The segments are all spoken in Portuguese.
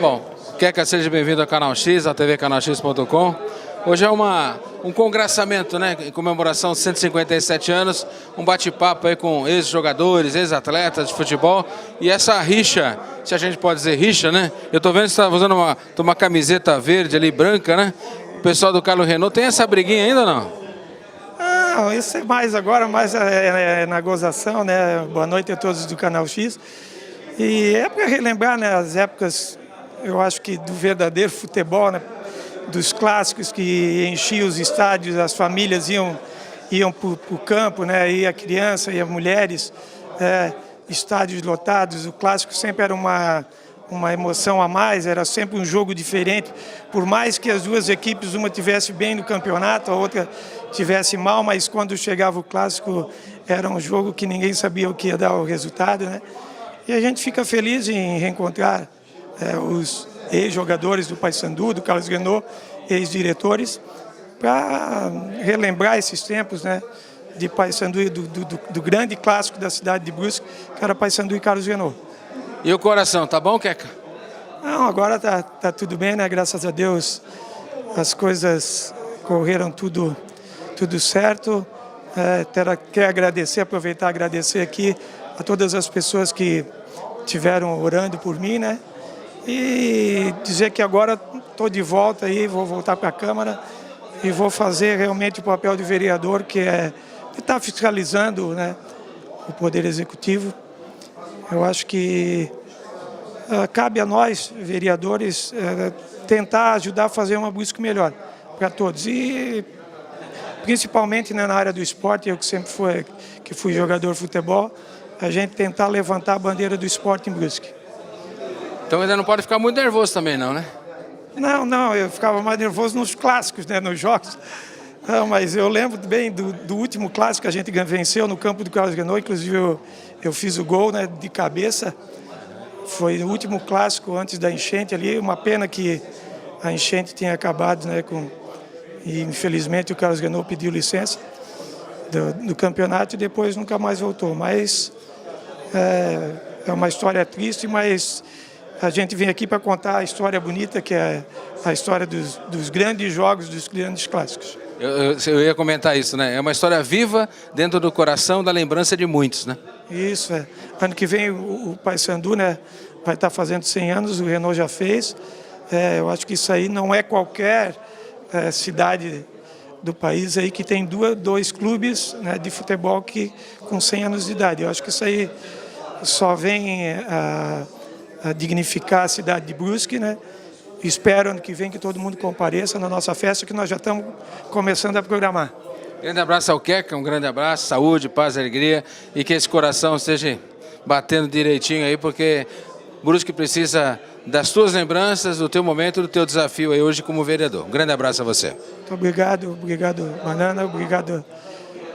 Bom, Queca, seja bem-vindo ao Canal X, à TV canalx.com. Hoje é um congraçamento, né, em comemoração de 157 anos, um bate-papo aí com ex-jogadores, ex-atletas de futebol. E essa rixa, se a gente pode dizer rixa, né? Eu tô vendo que você está usando uma camiseta verde ali, branca, né? O pessoal do Carlos Renault tem essa briguinha ainda ou não? Não, isso é mais agora, mais na gozação, né? Boa noite a todos do Canal X. E é para relembrar, né, as épocas, eu acho que do verdadeiro futebol, né? Dos clássicos que enchiam os estádios, as famílias iam para o campo, né? Ia a criança, ia mulheres, estádios lotados. O clássico sempre era uma emoção a mais, era sempre um jogo diferente. Por mais que as duas equipes, uma tivesse bem no campeonato, a outra tivesse mal, mas quando chegava o clássico era um jogo que ninguém sabia o que ia dar o resultado, né? E a gente fica feliz em reencontrar os ex-jogadores do Paysandu, do Carlos Renault, ex-diretores, para relembrar esses tempos, né, de Paysandu e do grande clássico da cidade de Brusque, que era Paysandu e Carlos Renault. E o coração, tá bom, Queca? Não, agora tá tudo bem, né? Graças a Deus as coisas correram tudo certo. Quero agradecer, aproveitar e agradecer aqui a todas as pessoas que estiveram orando por mim, né? E dizer que agora estou de volta aí, vou voltar para a Câmara e vou fazer realmente o papel de vereador, que é estar fiscalizando, né, o Poder Executivo. Eu acho que cabe a nós, vereadores, tentar ajudar a fazer uma busca melhor para todos. E principalmente, né, na área do esporte, eu que sempre fui jogador de futebol, a gente tentar levantar a bandeira do esporte em Brusque. Então ainda não pode ficar muito nervoso também não, né? Não, eu ficava mais nervoso nos clássicos, né, nos jogos. Não, mas eu lembro bem do último clássico que a gente venceu no campo do Carlos Renault, inclusive eu fiz o gol, né, de cabeça. Foi o último clássico antes da enchente ali, uma pena que a enchente tinha acabado, né, e infelizmente o Carlos Renault pediu licença do campeonato e depois nunca mais voltou. Mas é uma história triste, mas a gente vem aqui para contar a história bonita, que é a história dos grandes jogos, dos grandes clássicos. Eu ia comentar isso, né? É uma história viva dentro do coração, da lembrança de muitos, né? Isso, Ano que vem o Paysandu, né, vai estar fazendo 100 anos, o Renault já fez. Eu acho que isso aí não é qualquer cidade do país aí que tem dois clubes, né, de futebol com 100 anos de idade. Eu acho que isso aí só vem a dignificar a cidade de Brusque, né? Espero ano que vem que todo mundo compareça na nossa festa, que nós já estamos começando a programar. Grande abraço ao Queca, um grande abraço, saúde, paz, alegria e que esse coração esteja batendo direitinho aí, porque Brusque precisa das tuas lembranças, do teu momento, do teu desafio aí hoje como vereador. Um grande abraço a você. Muito obrigado Banana, obrigado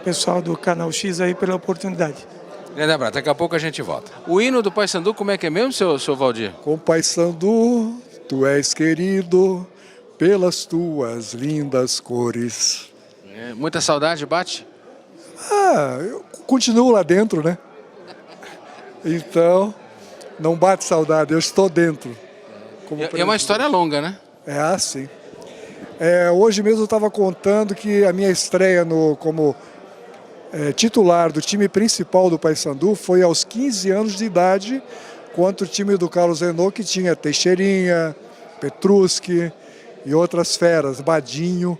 pessoal do Canal X aí pela oportunidade. Grande abraço, daqui a pouco a gente volta. O hino do Paysandu, como é que é mesmo, seu Valdir? Com Paysandu, tu és querido pelas tuas lindas cores. Muita saudade bate? Eu continuo lá dentro, né? Então, não bate saudade, eu estou dentro. É uma história longa, né? É assim. Hoje mesmo eu estava contando que a minha estreia como titular do time principal do Paysandu foi aos 15 anos de idade, contra o time do Carlos Renault, que tinha Teixeirinha, Petruski e outras feras, Badinho.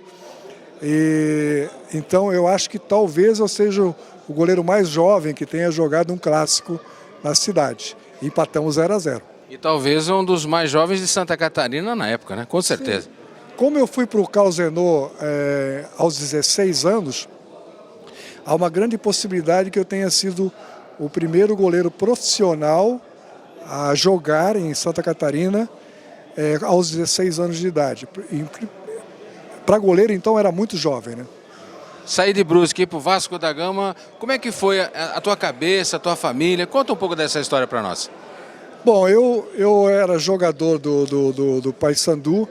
Então eu acho que talvez eu seja o goleiro mais jovem que tenha jogado um clássico na cidade. Empatamos 0-0. E talvez um dos mais jovens de Santa Catarina na época, né? Com certeza. Sim. Como eu fui para o Carlos Renault aos 16 anos, há uma grande possibilidade que eu tenha sido o primeiro goleiro profissional a jogar em Santa Catarina aos 16 anos de idade. Para goleiro, então, era muito jovem, né? Sair de Brusque, ir para o Vasco da Gama, como é que foi a tua cabeça, a tua família? Conta um pouco dessa história para nós. Bom, eu era jogador do Paysandu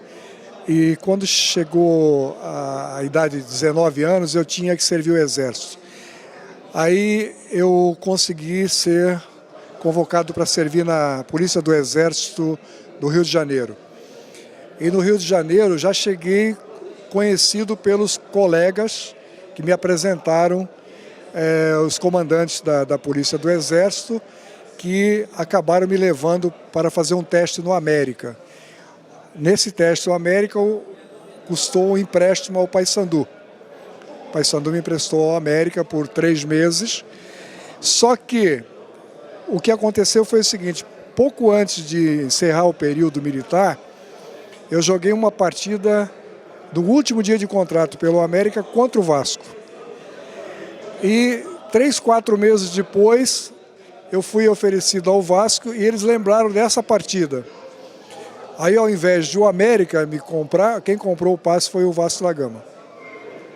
e quando chegou a idade de 19 anos, eu tinha que servir o exército. Aí eu consegui ser convocado para servir na Polícia do Exército do Rio de Janeiro. E no Rio de Janeiro já cheguei conhecido pelos colegas que me apresentaram, os comandantes da Polícia do Exército, que acabaram me levando para fazer um teste no América. Nesse teste no América custou um empréstimo ao Paysandu. O Paysandu me emprestou ao América por 3 meses. Só que o que aconteceu foi o seguinte: pouco antes de encerrar o período militar, eu joguei uma partida do último dia de contrato pelo América contra o Vasco. E 3, 4 meses depois, eu fui oferecido ao Vasco e eles lembraram dessa partida. Aí, ao invés de o América me comprar, quem comprou o passe foi o Vasco da Gama.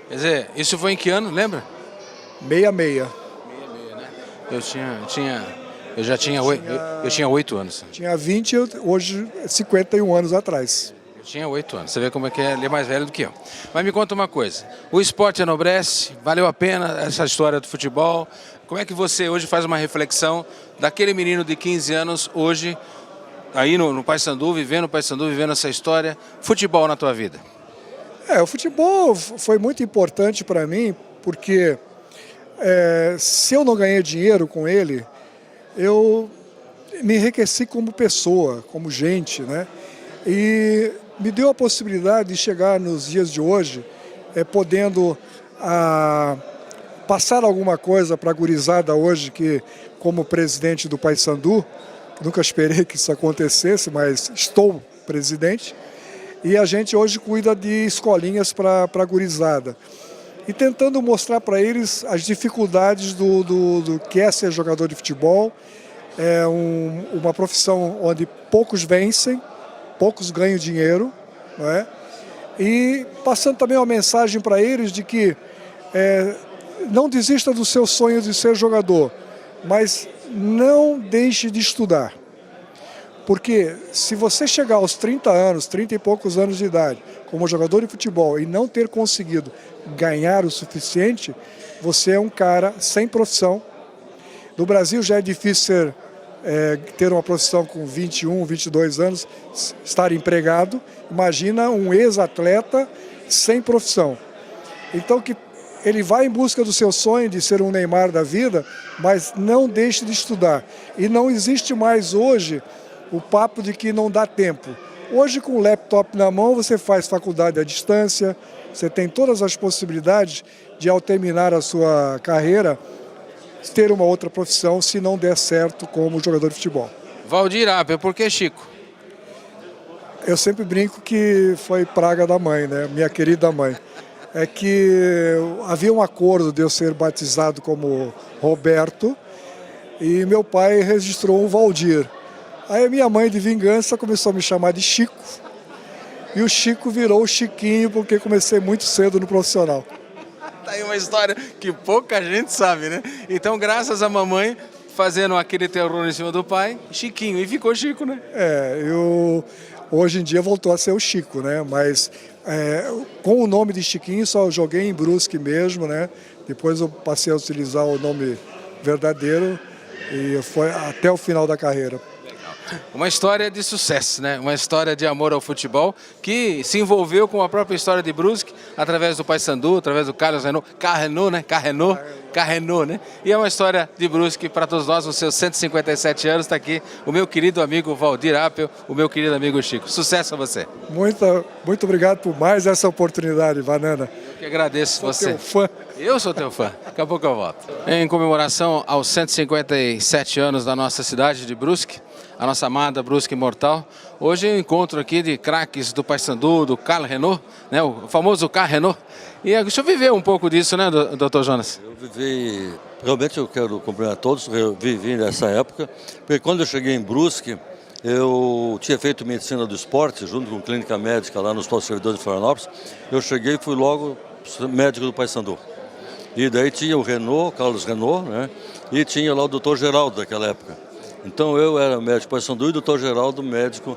Quer dizer, isso foi em que ano, lembra? 66. 66, né? Eu tinha 8 anos. Tinha 20, hoje 51 anos atrás. Eu tinha 8 anos. Você vê como é que ele é mais velho do que eu. Mas me conta uma coisa. O esporte enobrece, valeu a pena essa história do futebol. Como é que você hoje faz uma reflexão daquele menino de 15 anos hoje, aí no Paysandu, vivendo essa história, futebol na tua vida? O futebol foi muito importante para mim, porque se eu não ganhei dinheiro com ele, eu me enriqueci como pessoa, como gente, né? E me deu a possibilidade de chegar nos dias de hoje, podendo passar alguma coisa para a gurizada hoje, que como presidente do Paysandu, nunca esperei que isso acontecesse, mas estou presidente, e a gente hoje cuida de escolinhas para a gurizada. E tentando mostrar para eles as dificuldades do que é ser jogador de futebol. É uma profissão onde poucos vencem, poucos ganham dinheiro, não é? E passando também uma mensagem para eles de que não desista do seu sonho de ser jogador, mas não deixe de estudar. Porque se você chegar aos 30 anos, 30 e poucos anos de idade, como jogador de futebol e não ter conseguido ganhar o suficiente, você é um cara sem profissão. No Brasil já é difícil ter uma profissão com 21, 22 anos, estar empregado. Imagina um ex-atleta sem profissão. Então que ele vai em busca do seu sonho de ser um Neymar da vida, mas não deixe de estudar. E não existe mais hoje o papo de que não dá tempo. Hoje, com o laptop na mão, você faz faculdade à distância, você tem todas as possibilidades de, ao terminar a sua carreira, ter uma outra profissão, se não der certo como jogador de futebol. Valdir Apel, por que Chico? Eu sempre brinco que foi praga da mãe, né? Minha querida mãe. É que havia um acordo de eu ser batizado como Roberto e meu pai registrou um Valdir. Aí a minha mãe, de vingança, começou a me chamar de Chico. E o Chico virou o Chiquinho, porque comecei muito cedo no profissional. Tá aí uma história que pouca gente sabe, né? Então, graças à mamãe, fazendo aquele terror em cima do pai, Chiquinho. E ficou Chico, né? Hoje em dia voltou a ser o Chico, né? Mas com o nome de Chiquinho só joguei em Brusque mesmo, né? Depois eu passei a utilizar o nome verdadeiro e foi até o final da carreira. Uma história de sucesso, né? Uma história de amor ao futebol que se envolveu com a própria história de Brusque através do Paysandu, através do Carlos Renault, né? E é uma história de Brusque para todos nós, nos seus 157 anos. Está aqui o meu querido amigo Valdir Apel, o meu querido amigo Chico. Sucesso a você. Muito obrigado por mais essa oportunidade, Banana. Eu que agradeço você. Sou teu fã. Eu sou teu fã. Daqui a pouco eu volto. Em comemoração aos 157 anos da nossa cidade de Brusque, a nossa amada Brusque Imortal, hoje eu encontro aqui de craques do Paysandu, do Carlos Renault, né, o famoso Carlos Renault. E o senhor viveu um pouco disso, né, doutor Jonas? Eu vivi, realmente eu quero cumprimentar todos, eu vivi nessa época, porque quando eu cheguei em Brusque, eu tinha feito medicina do esporte, junto com clínica médica lá nos postos servidores de Florianópolis. Eu cheguei e fui logo médico do Paysandu. E daí tinha o Renault, Carlos Renault, né, e tinha lá o doutor Geraldo daquela época. Então eu era médico do Paysandu e o Dr. Geraldo, médico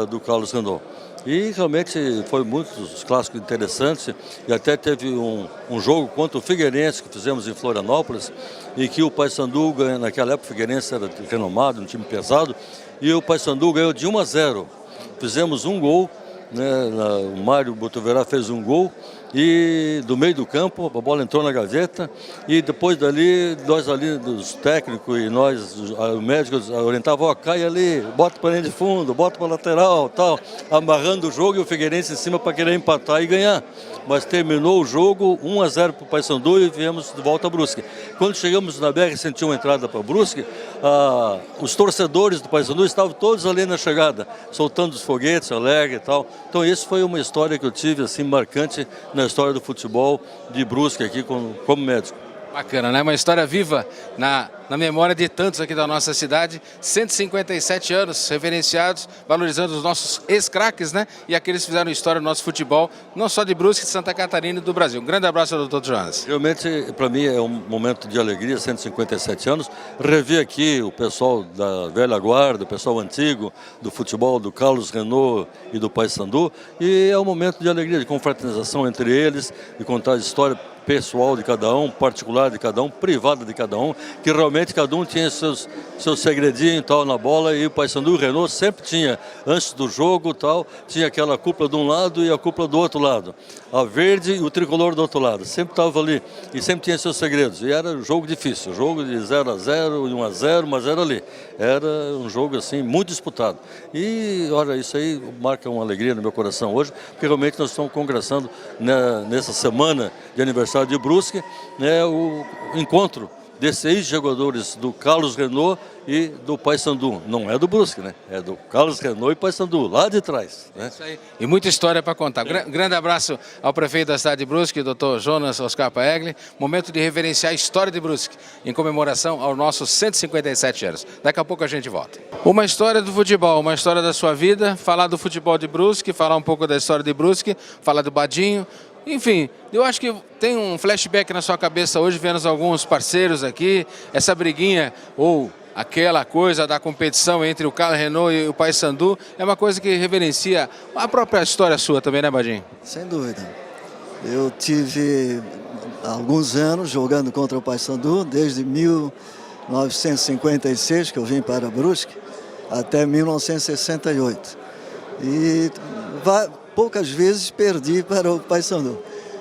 do Carlos Renault. E realmente foi muitos clássicos interessantes, e até teve um jogo contra o Figueirense que fizemos em Florianópolis, e que o Paysandu, naquela época o Figueirense era renomado, um time pesado, e o Paysandu ganhou de 1-0. Fizemos um gol, né, o Mário Botuverá fez um gol, e do meio do campo a bola entrou na gaveta, e depois dali, nós ali, os técnicos e nós, os médicos, orientavam, ó, cai ali, bota para linha de fundo, bota para lateral, tal, amarrando o jogo, e o Figueirense em cima para querer empatar e ganhar. Mas terminou o jogo 1-0 para o Paysandu e viemos de volta a Brusque. Quando chegamos na BR-101 entrada para Brusque, os torcedores do Paysandu estavam todos ali na chegada, soltando os foguetes, alegre e tal. Então isso foi uma história que eu tive assim marcante na história do futebol de Brusque aqui como médico. Bacana, né? Uma história viva na memória de tantos aqui da nossa cidade. 157 anos reverenciados, valorizando os nossos ex-craques, né? E aqueles que fizeram história no nosso futebol, não só de Brusque, de Santa Catarina e do Brasil. Um grande abraço ao Dr. Jonas. Realmente, para mim, é um momento de alegria, 157 anos. Rever aqui o pessoal da velha guarda, o pessoal antigo do futebol, do Carlos Renault e do Paysandu. E é um momento de alegria, de confraternização entre eles, de contar a história pessoal de cada um, particular de cada um, privada de cada um, que realmente cada um tinha seus segredinhos e tal na bola, e o Paysandu e o Renault sempre tinha, antes do jogo tal, tinha aquela cúpula de um lado e a cúpula do outro lado, a verde e o tricolor do outro lado, sempre estava ali, e sempre tinha seus segredos, e era um jogo difícil, jogo de 0-0, 1-0, 1-0 ali, era um jogo assim, muito disputado, e olha, isso aí marca uma alegria no meu coração hoje, porque realmente nós estamos congressando nessa semana de aniversário de Brusque, né, o encontro desses ex-jogadores do Carlos Renault e do Paysandu. Não é do Brusque, né? É do Carlos Renault e Paysandu, lá de trás. Né? Isso aí. E muita história para contar. Grande abraço ao prefeito da cidade de Brusque, Dr. Jonas Oscar Paegli. Momento de reverenciar a história de Brusque, em comemoração aos nossos 157 anos. Daqui a pouco a gente volta. Uma história do futebol, uma história da sua vida, falar do futebol de Brusque, falar um pouco da história de Brusque, falar do Badinho. Enfim, eu acho que tem um flashback na sua cabeça hoje, vendo alguns parceiros aqui, essa briguinha ou aquela coisa da competição entre o Carlos Renault e o Paysandu, é uma coisa que reverencia a própria história sua também, né, Badinho? Sem dúvida. Eu tive alguns anos jogando contra o Paysandu, desde 1956, que eu vim para Brusque, até 1968. E poucas vezes perdi para o Paysandu,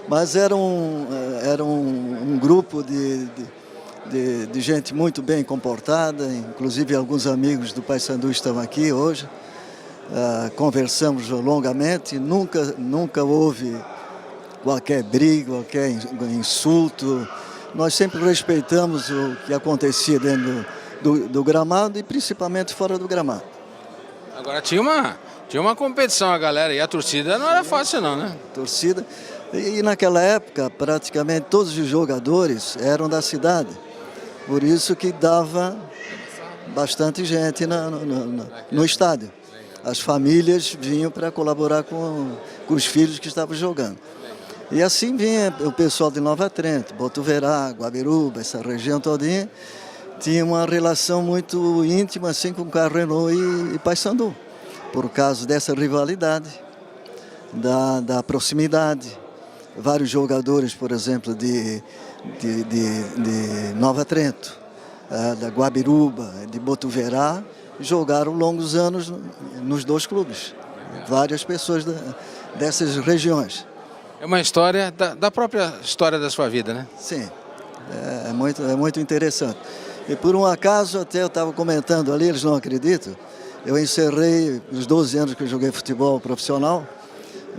mas era um grupo de gente muito bem comportada, inclusive alguns amigos do Paysandu estão aqui hoje, conversamos longamente, nunca houve qualquer briga, qualquer insulto, nós sempre respeitamos o que acontecia dentro do gramado e principalmente fora do gramado. Agora tinha uma competição a galera, e a torcida não era fácil não, né? Torcida, e naquela época praticamente todos os jogadores eram da cidade, por isso que dava bastante gente no estádio. As famílias vinham para colaborar com os filhos que estavam jogando. E assim vinha o pessoal de Nova Trento, Botuverá, Guabiruba, essa região todinha, tinha uma relação muito íntima assim com o Carlos Renault e Paysandu, por causa dessa rivalidade, da proximidade. Vários jogadores, por exemplo, de Nova Trento, da Guabiruba, de Botuverá, jogaram longos anos nos dois clubes. Várias pessoas dessas regiões. É uma história da própria história da sua vida, né? Sim, é muito interessante. E por um acaso, até eu estava comentando ali, eles não acreditam, eu encerrei os 12 anos que eu joguei futebol profissional,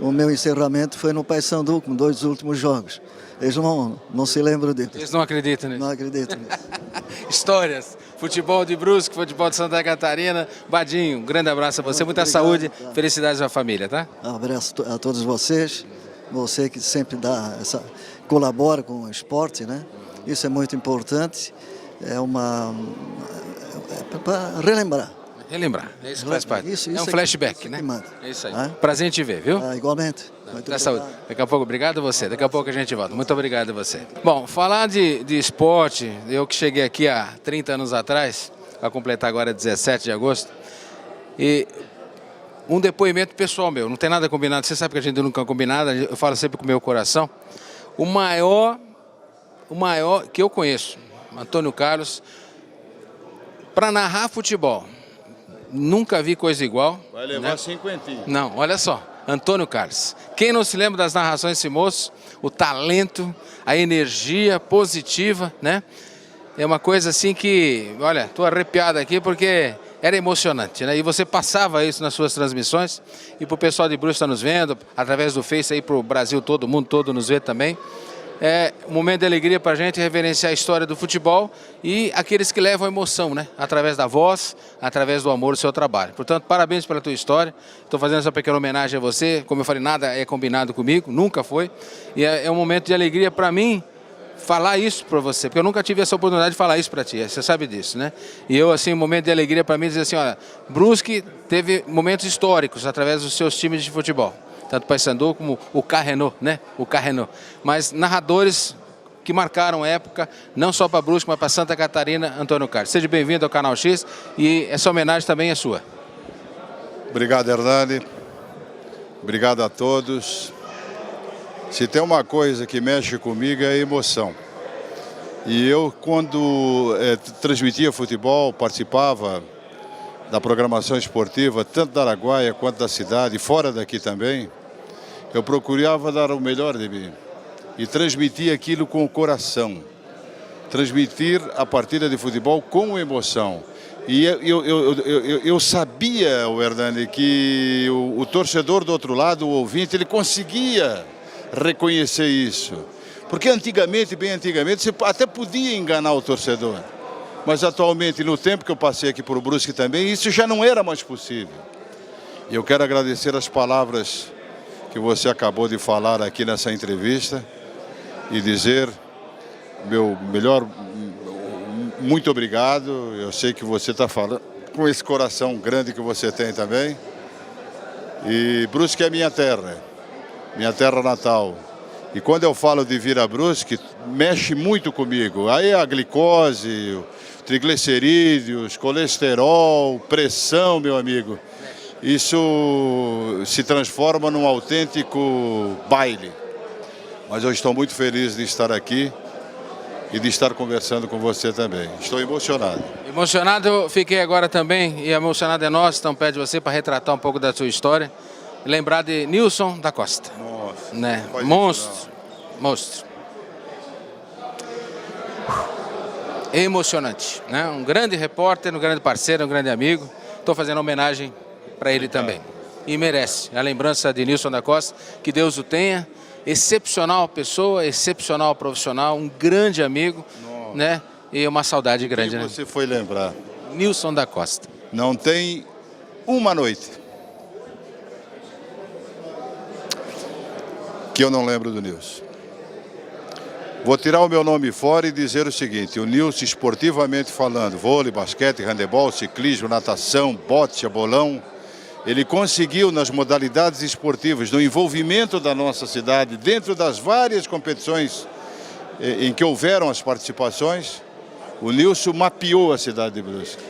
o meu encerramento foi no Paysandu, com 2 últimos jogos. Eles não se lembram disso. Eles não acreditam nisso? Não acreditam nisso. Histórias, futebol de Brusque, futebol de Santa Catarina. Badinho, um grande abraço a você, muita saúde, felicidades à família, tá? Um abraço a todos vocês, você que sempre colabora com o esporte, né? Isso é muito importante, para relembrar. Relembrar, é isso que faz parte. Isso é um flashback, né? É isso aí. Prazer em te ver, viu? Igualmente. Da saúde. Daqui a pouco, obrigado a você. Daqui a pouco a gente volta. Muito obrigado a você. Bom, falar de esporte, eu que cheguei aqui há 30 anos atrás, vai completar agora 17 de agosto. E um depoimento pessoal meu, não tem nada combinado, você sabe que a gente nunca combinado, eu falo sempre com o meu coração. O maior que eu conheço, Antônio Carlos, para narrar futebol, nunca vi coisa igual. Vai levar 50. Não, olha só, Antônio Carlos. Quem não se lembra das narrações desse moço, o talento, a energia positiva, né? É uma coisa assim que, olha, estou arrepiado aqui porque era emocionante, né? E você passava isso nas suas transmissões, e para o pessoal de Brusque está nos vendo, através do Face aí para o Brasil todo, o mundo todo nos vê também. É um momento de alegria para a gente reverenciar a história do futebol e aqueles que levam emoção, né? Através da voz, através do amor do seu trabalho. Portanto, parabéns pela tua história. Estou fazendo essa pequena homenagem a você. Como eu falei, nada é combinado comigo, nunca foi. E é um momento de alegria para mim falar isso para você, porque eu nunca tive essa oportunidade de falar isso para ti, você sabe disso, né? E eu, assim, um momento de alegria para mim dizer assim, olha, Brusque teve momentos históricos através dos seus times de futebol. Tanto o Paysandu como o Carrenou, né? O Carrenou. Mas narradores que marcaram época, não só para Brusque, mas para Santa Catarina, Antônio Carlos. Seja bem-vindo ao Canal X e essa homenagem também é sua. Obrigado, Hernani. Obrigado a todos. Se tem uma coisa que mexe comigo é a emoção. E eu, quando transmitia futebol, participava da programação esportiva, tanto da Araguaia quanto da cidade, e fora daqui também, eu procurava dar o melhor de mim e transmitir aquilo com o coração. Transmitir a partida de futebol com emoção. E eu sabia, Hernani, que o torcedor do outro lado, o ouvinte, ele conseguia reconhecer isso. Porque antigamente, bem antigamente, você até podia enganar o torcedor. Mas atualmente, no tempo que eu passei aqui por Brusque também, isso já não era mais possível. E eu quero agradecer as palavras que você acabou de falar aqui nessa entrevista e dizer, meu melhor, muito obrigado. Eu sei que você está falando com esse coração grande que você tem também. E Brusque é minha terra natal. E quando eu falo de vir a Brusque, mexe muito comigo. Aí a glicose, triglicerídeos, colesterol, pressão, meu amigo. Isso se transforma num autêntico baile. Mas eu estou muito feliz de estar aqui e de estar conversando com você também. Estou emocionado. Emocionado eu fiquei agora também, e emocionado é nós, então pede você para retratar um pouco da sua história. Lembrar de Nilson da Costa. Nossa, né? Monstro. Emocionante, né? Um grande repórter, um grande parceiro, um grande amigo. Estou fazendo homenagem para ele também. E merece a lembrança de Nilson da Costa, que Deus o tenha. Excepcional pessoa, excepcional profissional, um grande amigo, né? E uma saudade grande, né? Você foi lembrar? Nilson da Costa. Não tem uma noite que eu não lembro do Nilson. Vou tirar o meu nome fora e dizer o seguinte, o Nilson, esportivamente falando, vôlei, basquete, handebol, ciclismo, natação, bote, bolão, ele conseguiu nas modalidades esportivas, no envolvimento da nossa cidade, dentro das várias competições em que houveram as participações, o Nilson mapeou a cidade de Brusque.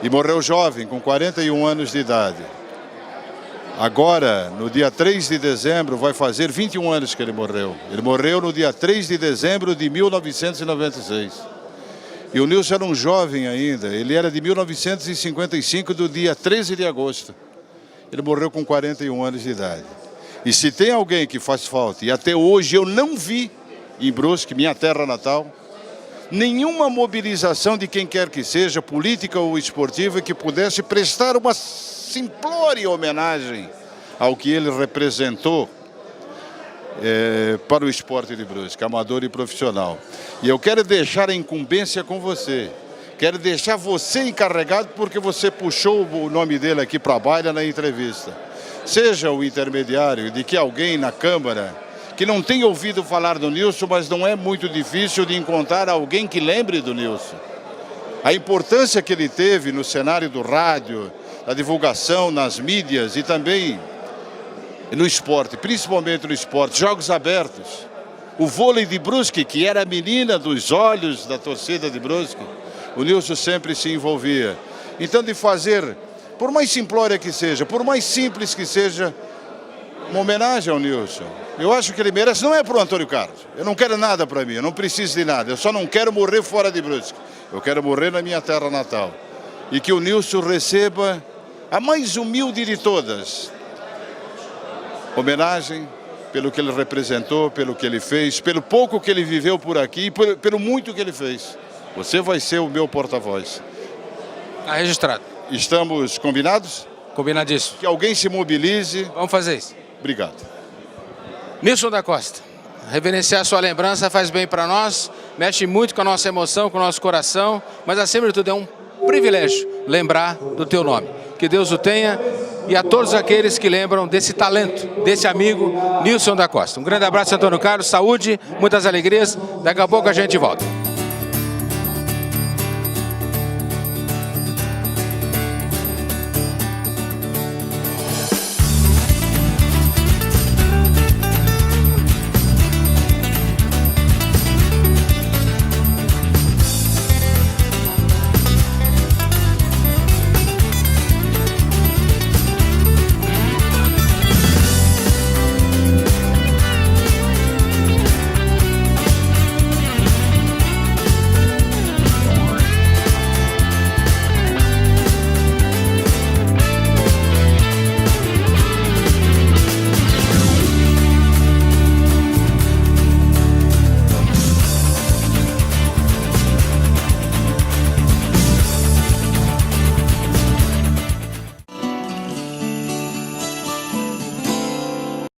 E morreu jovem, com 41 anos de idade. Agora, no dia 3 de dezembro, vai fazer 21 anos que ele morreu. Ele morreu no dia 3 de dezembro de 1996. E o Nilson era um jovem ainda. Ele era de 1955, do dia 13 de agosto. Ele morreu com 41 anos de idade. E se tem alguém que faz falta, e até hoje eu não vi em Brusque, minha terra natal, nenhuma mobilização de quem quer que seja, política ou esportiva, que pudesse prestar uma simplória homenagem ao que ele representou para o esporte de Brusque, amador e profissional. E eu quero deixar a incumbência com você. Quero deixar você encarregado porque você puxou o nome dele aqui para a baila na entrevista. Seja o intermediário de que alguém na Câmara que não tenha ouvido falar do Nilson, mas não é muito difícil de encontrar alguém que lembre do Nilson. A importância que ele teve no cenário do rádio, na divulgação, nas mídias e também no esporte, principalmente no esporte, jogos abertos. O vôlei de Brusque, que era a menina dos olhos da torcida de Brusque. O Nilson sempre se envolvia. Então, de fazer, por mais simplória que seja, por mais simples que seja, uma homenagem ao Nilson. Eu acho que ele merece, não é para o Antônio Carlos. Eu não quero nada para mim, eu não preciso de nada. Eu só não quero morrer fora de Brusque. Eu quero morrer na minha terra natal. E que o Nilson receba a mais humilde de todas. Homenagem pelo que ele representou, pelo que ele fez, pelo pouco que ele viveu por aqui e pelo muito que ele fez. Você vai ser o meu porta-voz. Está registrado. Estamos combinados? Combinadíssimo. Que alguém se mobilize. Vamos fazer isso. Obrigado. Nilson da Costa, reverenciar sua lembrança faz bem para nós, mexe muito com a nossa emoção, com o nosso coração, mas acima de tudo é um privilégio lembrar do teu nome. Que Deus o tenha e a todos aqueles que lembram desse talento, desse amigo Nilson da Costa. Um grande abraço, Antônio Carlos, saúde, muitas alegrias, daqui a pouco a gente volta.